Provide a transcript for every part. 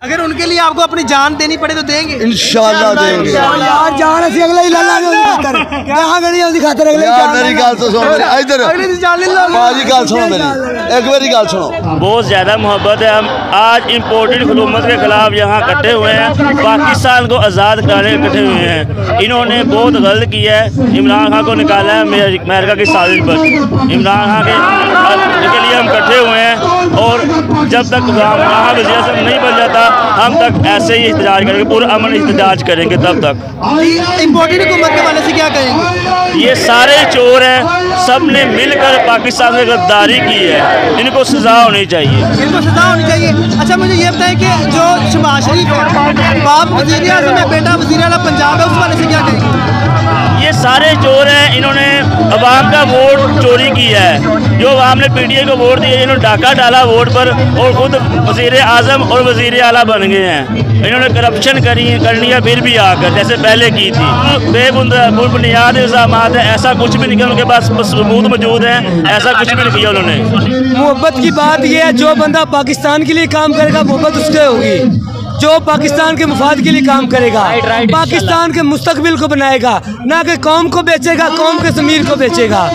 अगर उनके लिए आपको अपनी जान देनी पड़े तो देंगे? इंशाल्लाह देंगे यार। जान असी अगले ही ला लांगे उनकी खातर, कहां गणी उनकी खातर अगले यार। मेरी गल तो सुनो, इधर बाजी गल सुनो मेरी, एक बारी गल सुनो। बहुत ज़्यादा मोहब्बत है। हम आज इम्पोर्टेड हुकूमत के खिलाफ यहाँ इकट्ठे हुए हैं, पाकिस्तान को आज़ाद कराने इकट्ठे हुए हैं। इन्होंने बहुत गलत किया है, इमरान खान को निकाला है अमेरिका की साजिश पर। इमरान खान के लिए हम इकट्ठे हुए हैं, और जब तक वहाँ वज़ीर आज़म नहीं बन जाता हम तक ऐसे ही एहतजाज करेंगे, पूरा अमन एहतजाज करेंगे तब तक। इम्पोर्टेड हुकूमत के वाले से क्या कहेंगे? ये सारे चोर हैं, सब ने मिलकर पाकिस्तान में गद्दारी की है, इनको सज़ा होनी चाहिए, इनको सज़ा होनी चाहिए। अच्छा मुझे ये बताएं कि जो शहबाज शरीफ है, बाप वज़ीर आज़म है, बेटा वज़ीर आला पंजाब है, उस वाले से क्या कहेंगे? ये सारे चोर हैं, इन्होंने अवाम का वोट चोरी किया है। जो अवाम ने पीटीआई को वोट दिया, इन्होंने डाका डाला वोट पर और खुद वज़ीर आज़म और वज़ीर आला बन गए हैं। इन्होंने करप्शन करनी है फिर भी आकर, जैसे पहले की थी। बेबुनियाद इल्ज़ाम है, ऐसा कुछ भी नहीं किया, उनके पास सबूत मौजूद है, ऐसा कुछ भी नहीं किया उन्होंने। मोहब्बत की बात यह है, जो बंदा पाकिस्तान के लिए काम करेगा मोहब्बत उससे होगी। जो पाकिस्तान के मुफाद के लिए काम करेगा, पाकिस्तान के मुस्तकबिल को बनाएगा, ना कि कौम को बेचेगा, कौम के ज़मीर को बेचेगा।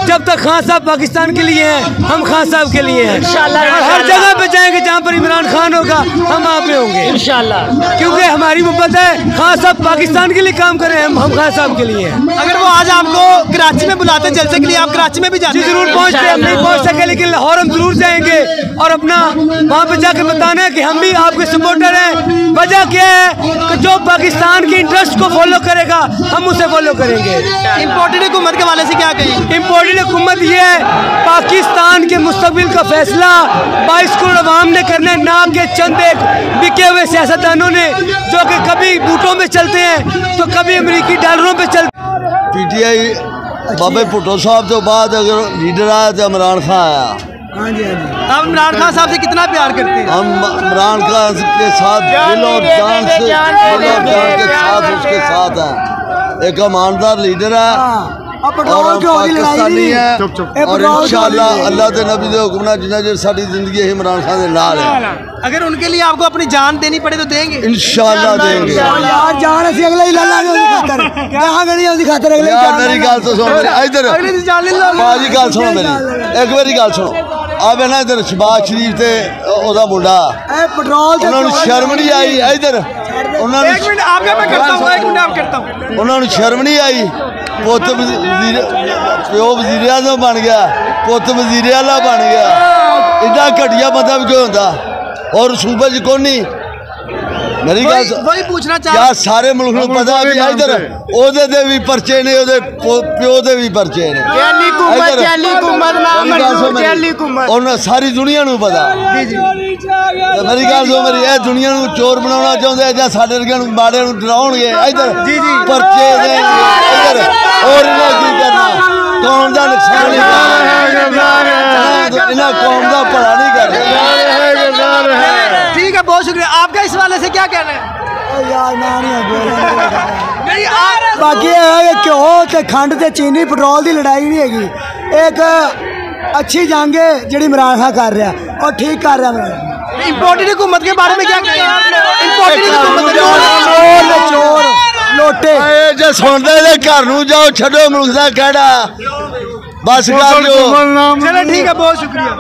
जब तक खान साहब पाकिस्तान के लिए हैं, हम खान साहब के लिए हैं। और हर जगह पे जाएंगे जहाँ पर इमरान खान होगा, हम आप में होंगे इंशाल्लाह, क्योंकि हमारी मोहब्बत है। खान साहब पाकिस्तान के लिए काम करें, हम खान साहब के लिए हैं। अगर वो आज आपको कराची में बुलाते हैं जलसे के लिए, आप कराची में भी जाते हैं? जरूर पहुँचते, हम नहीं पहुँच सके लेकिन लाहौर हम जरूर जाएंगे, और अपना वहाँ पे जाके बताना है कि हम भी आपके सपोर्टर हैं। वजह क्या है कि जो पाकिस्तान के इंटरेस्ट को फॉलो करेगा हम उसे फॉलो करेंगे। इम्पोर्टेड हुकूमत के वाले से क्या कहेंगे? इम्पोर्टेड हुकूमत ये है, पाकिस्तान के मुस्तकबिल का फैसला 22 करोड़ अवाम ने करना है, ना के चंद एक बिके हुए सियासतदानों ने, जो कि कभी बूटों में चलते हैं तो कभी अमेरिकी डॉलरों पे चलते। पीटीआई बाबे भुट्टो साहब तो बाद अगर लीडर आया तो इमरान खान आया। हाँ जी, हाँ जी। आप इमरान खान साहब से कितना प्यार करते हैं? हम इमरान खान के साथ दिल और जान से, दिल और जान के साथ उसके साथ हैं। एक ईमानदार लीडर है और हम पाकिस्तानी हैं, और इंशाअल्लाह अल्लाह के नबी के हुक्म नाल जिन्ना चिर साडी जिंदगी इमरान खान के नाल है। अगर उनके लिए आपको अपनी जान देनी पड़े तो देंगे? इंशाअल्लाह देंगे यार। जान असी अगले ही ला लांगे उनकी खातर, कहां गणी उनकी खातर अगले। यार मेरी गल तो सुनो, इधर बाजी गल सुनो मेरी, एक बारी गल सुनो। अब है ना इधर शहबाज शरीफ ते ओदा मुंडा पेट्रोल उन्होंने शर्म नहीं आई, इधर उन्होंने शर्म नहीं आई। पुत प्यो वज़ीर आज़म बन गया, पुत वज़ीर आला बन गया, इतना घटिया बंदा भी क्यों होता? और सूबे च कौन नहीं? मेरी गल वही पूछना यार, सारे मुल्क को पता भी इधर ओदे दे भी पर्चे ने, ओदे प्यो दे भी पर्चे ने, और सारी दुनिया नूं पता। मेरी गल सुनो मेरी, यह दुनिया नूं चोर बनाना चाहते हैं, साडे वर्गे नूं माड़े नूं डराउणगे, इधर पर्चे देंगे, इधर और इन्हें की करना, कौम का नुकसान नहीं करना, इन्हें कौम का भला नहीं करना। ठीक है, बहुत शुक्रिया। आपका इस वाले से क्या कहना है? यार नहीं बाकी घ्यो ते खंड ते चीनी पेट्रोल की लड़ाई नहीं हैगी। एक अच्छी जंग है जी इमरान खान कर रहा और ठीक कर रहा है। इम्पोर्टेड हुकूमत के बारे में क्या चोर लोटे जो सुनते घर नूं जाओ, छड्डो मुल्क दा कहड़ा, बस कर लो। चलो ठीक है, बहुत शुक्रिया।